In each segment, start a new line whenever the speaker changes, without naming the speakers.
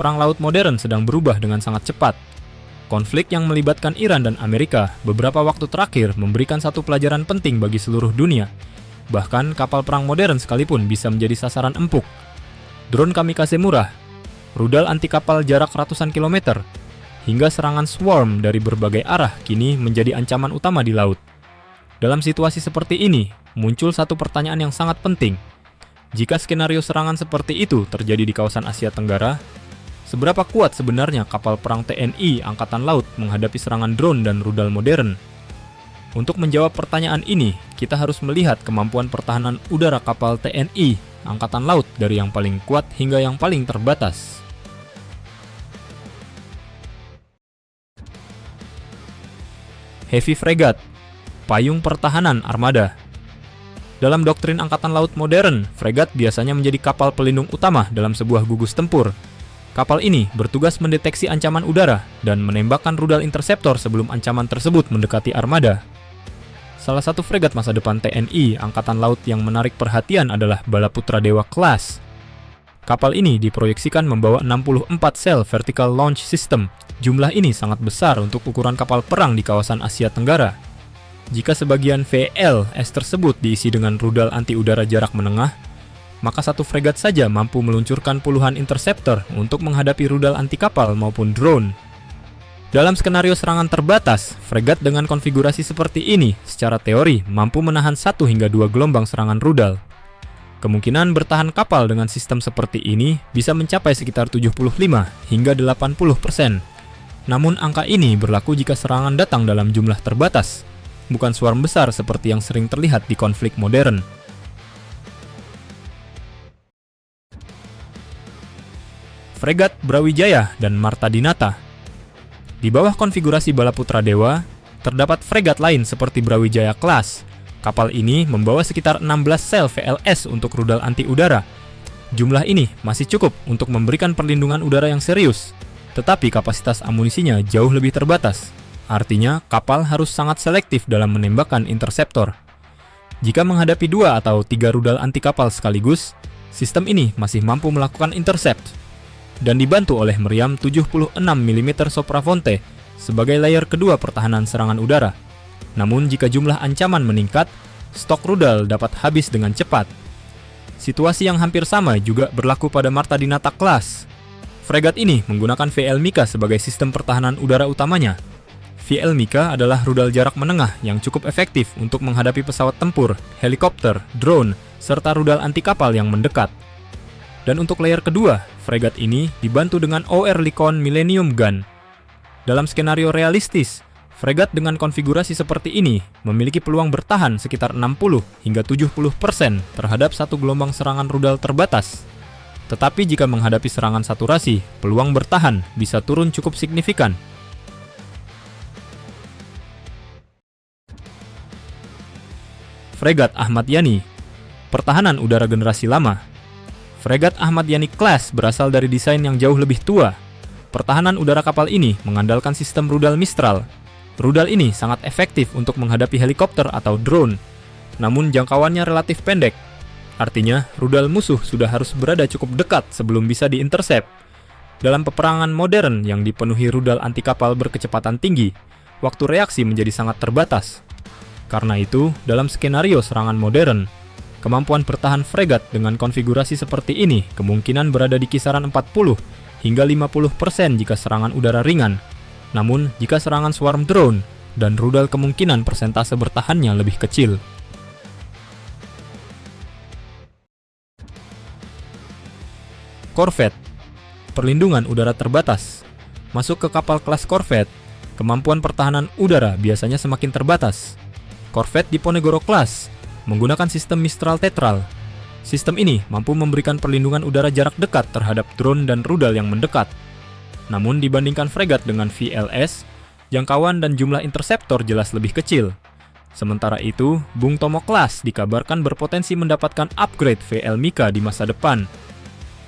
perang laut modern sedang berubah dengan sangat cepat. Konflik yang melibatkan Iran dan Amerika beberapa waktu terakhir memberikan satu pelajaran penting bagi seluruh dunia. Bahkan kapal perang modern sekalipun bisa menjadi sasaran empuk. Drone kamikaze murah, rudal anti kapal jarak ratusan kilometer, hingga serangan swarm dari berbagai arah kini menjadi ancaman utama di laut. Dalam situasi seperti ini, muncul satu pertanyaan yang sangat penting. Jika skenario serangan seperti itu terjadi di kawasan Asia Tenggara, seberapa kuat sebenarnya kapal perang TNI Angkatan Laut menghadapi serangan drone dan rudal modern? Untuk menjawab pertanyaan ini, kita harus melihat kemampuan pertahanan udara kapal TNI Angkatan Laut dari yang paling kuat hingga yang paling terbatas. Heavy Frigate, payung pertahanan armada. Dalam doktrin Angkatan Laut modern, fregat biasanya menjadi kapal pelindung utama dalam sebuah gugus tempur. Kapal ini bertugas mendeteksi ancaman udara dan menembakkan rudal interceptor sebelum ancaman tersebut mendekati armada. Salah satu fregat masa depan TNI Angkatan Laut yang menarik perhatian adalah Balaputra Dewa Class. Kapal ini diproyeksikan membawa 64 sel vertical launch system. Jumlah ini sangat besar untuk ukuran kapal perang di kawasan Asia Tenggara. Jika sebagian VLS tersebut diisi dengan rudal anti-udara jarak menengah, maka satu fregat saja mampu meluncurkan puluhan interceptor untuk menghadapi rudal anti-kapal maupun drone. Dalam skenario serangan terbatas, fregat dengan konfigurasi seperti ini secara teori mampu menahan 1 hingga 2 gelombang serangan rudal. Kemungkinan bertahan kapal dengan sistem seperti ini bisa mencapai sekitar 75 hingga 80%. Namun angka ini berlaku jika serangan datang dalam jumlah terbatas, bukan swarm besar seperti yang sering terlihat di konflik modern. Fregat Brawijaya dan Marta Dinata. Di bawah konfigurasi Balaputra Dewa, terdapat fregat lain seperti Brawijaya Class. Kapal ini membawa sekitar 16 sel VLS untuk rudal anti-udara. Jumlah ini masih cukup untuk memberikan perlindungan udara yang serius, tetapi kapasitas amunisinya jauh lebih terbatas. Artinya, kapal harus sangat selektif dalam menembakkan interceptor. Jika menghadapi 2 atau 3 rudal anti kapal sekaligus, sistem ini masih mampu melakukan intercept. Dan dibantu oleh meriam 76 mm Soprafonte sebagai layer kedua pertahanan serangan udara. Namun jika jumlah ancaman meningkat, stok rudal dapat habis dengan cepat. Situasi yang hampir sama juga berlaku pada Marta Dinata Class. Fregat ini menggunakan VL Mika sebagai sistem pertahanan udara utamanya. VL Mika adalah rudal jarak menengah yang cukup efektif untuk menghadapi pesawat tempur, helikopter, drone, serta rudal anti kapal yang mendekat. Dan untuk layer kedua, fregat ini dibantu dengan Oerlikon Millennium Gun. Dalam skenario realistis, fregat dengan konfigurasi seperti ini memiliki peluang bertahan sekitar 60 hingga 70% terhadap satu gelombang serangan rudal terbatas. Tetapi jika menghadapi serangan saturasi, peluang bertahan bisa turun cukup signifikan. Fregat Ahmad Yani, pertahanan udara generasi lama. Fregat Ahmad Yani Class berasal dari desain yang jauh lebih tua. Pertahanan udara kapal ini mengandalkan sistem rudal Mistral. Rudal ini sangat efektif untuk menghadapi helikopter atau drone, namun jangkauannya relatif pendek. Artinya, rudal musuh sudah harus berada cukup dekat sebelum bisa diintercept. Dalam peperangan modern yang dipenuhi rudal anti kapal berkecepatan tinggi, waktu reaksi menjadi sangat terbatas. Karena itu, dalam skenario serangan modern, kemampuan bertahan fregat dengan konfigurasi seperti ini kemungkinan berada di kisaran 40 hingga 50% jika serangan udara ringan. Namun, jika serangan swarm drone dan rudal kemungkinan persentase bertahannya lebih kecil. Korvet, perlindungan udara terbatas. Masuk ke kapal kelas korvet, kemampuan pertahanan udara biasanya semakin terbatas. Korvet Diponegoro Class menggunakan sistem Mistral Tetral. Sistem ini mampu memberikan perlindungan udara jarak dekat terhadap drone dan rudal yang mendekat. Namun dibandingkan fregat dengan VLS, jangkauan dan jumlah interceptor jelas lebih kecil. Sementara itu, Bung Tomo Class dikabarkan berpotensi mendapatkan upgrade VL Mika di masa depan.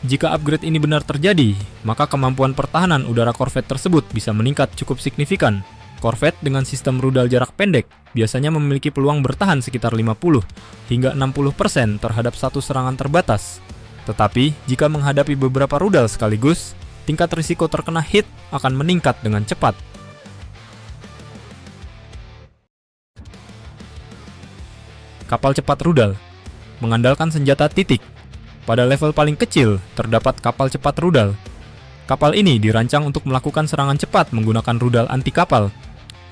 Jika upgrade ini benar terjadi, maka kemampuan pertahanan udara korvet tersebut bisa meningkat cukup signifikan. Korvet dengan sistem rudal jarak pendek biasanya memiliki peluang bertahan sekitar 50 hingga 60% terhadap satu serangan terbatas. Tetapi, jika menghadapi beberapa rudal sekaligus, tingkat risiko terkena hit akan meningkat dengan cepat. Kapal cepat rudal mengandalkan senjata titik. Pada level paling kecil, terdapat kapal cepat rudal. Kapal ini dirancang untuk melakukan serangan cepat menggunakan rudal anti kapal.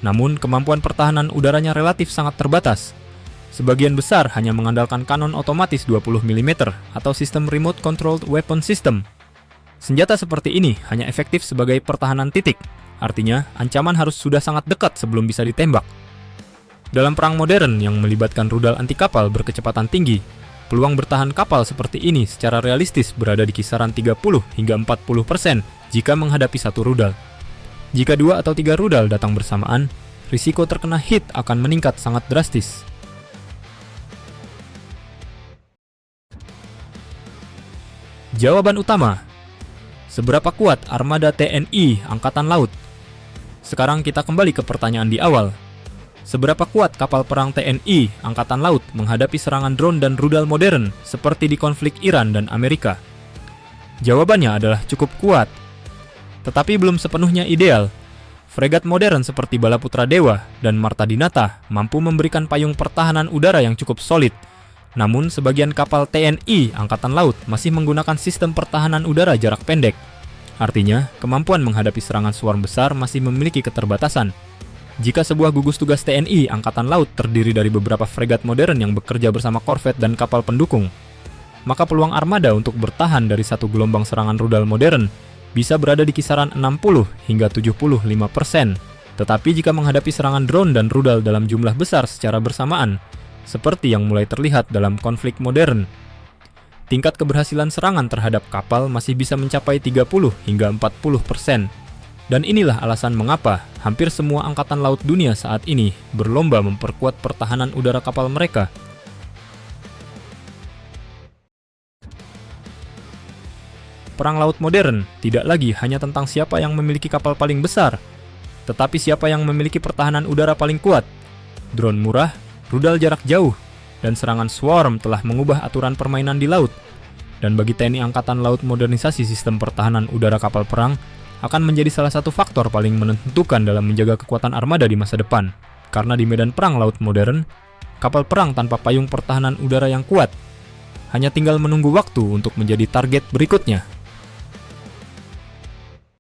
Namun, kemampuan pertahanan udaranya relatif sangat terbatas. Sebagian besar hanya mengandalkan kanon otomatis 20 mm atau sistem Remote Controlled Weapon System. Senjata seperti ini hanya efektif sebagai pertahanan titik, artinya ancaman harus sudah sangat dekat sebelum bisa ditembak. Dalam perang modern yang melibatkan rudal anti kapal berkecepatan tinggi, peluang bertahan kapal seperti ini secara realistis berada di kisaran 30 hingga 40% jika menghadapi satu rudal. Jika 2 atau 3 rudal datang bersamaan, risiko terkena hit akan meningkat sangat drastis. Jawaban utama: seberapa kuat armada TNI Angkatan Laut? Sekarang kita kembali ke pertanyaan di awal. Seberapa kuat kapal perang TNI Angkatan Laut menghadapi serangan drone dan rudal modern seperti di konflik Iran dan Amerika? Jawabannya adalah cukup kuat, tetapi belum sepenuhnya ideal. Fregat modern seperti Balaputra Dewa dan Marta Dinata mampu memberikan payung pertahanan udara yang cukup solid. Namun, sebagian kapal TNI Angkatan Laut masih menggunakan sistem pertahanan udara jarak pendek. Artinya, kemampuan menghadapi serangan swarm besar masih memiliki keterbatasan. Jika sebuah gugus tugas TNI Angkatan Laut terdiri dari beberapa fregat modern yang bekerja bersama korvet dan kapal pendukung, maka peluang armada untuk bertahan dari satu gelombang serangan rudal modern bisa berada di kisaran 60 hingga 75%. Tetapi jika menghadapi serangan drone dan rudal dalam jumlah besar secara bersamaan, seperti yang mulai terlihat dalam konflik modern, tingkat keberhasilan serangan terhadap kapal masih bisa mencapai 30 hingga 40%. Dan inilah alasan mengapa hampir semua angkatan laut dunia saat ini berlomba memperkuat pertahanan udara kapal mereka. Perang laut modern tidak lagi hanya tentang siapa yang memiliki kapal paling besar, tetapi siapa yang memiliki pertahanan udara paling kuat. Drone murah, rudal jarak jauh, dan serangan swarm telah mengubah aturan permainan di laut. Dan bagi TNI Angkatan Laut, modernisasi sistem pertahanan udara kapal perang akan menjadi salah satu faktor paling menentukan dalam menjaga kekuatan armada di masa depan. Karena di medan perang laut modern, kapal perang tanpa payung pertahanan udara yang kuat hanya tinggal menunggu waktu untuk menjadi target berikutnya.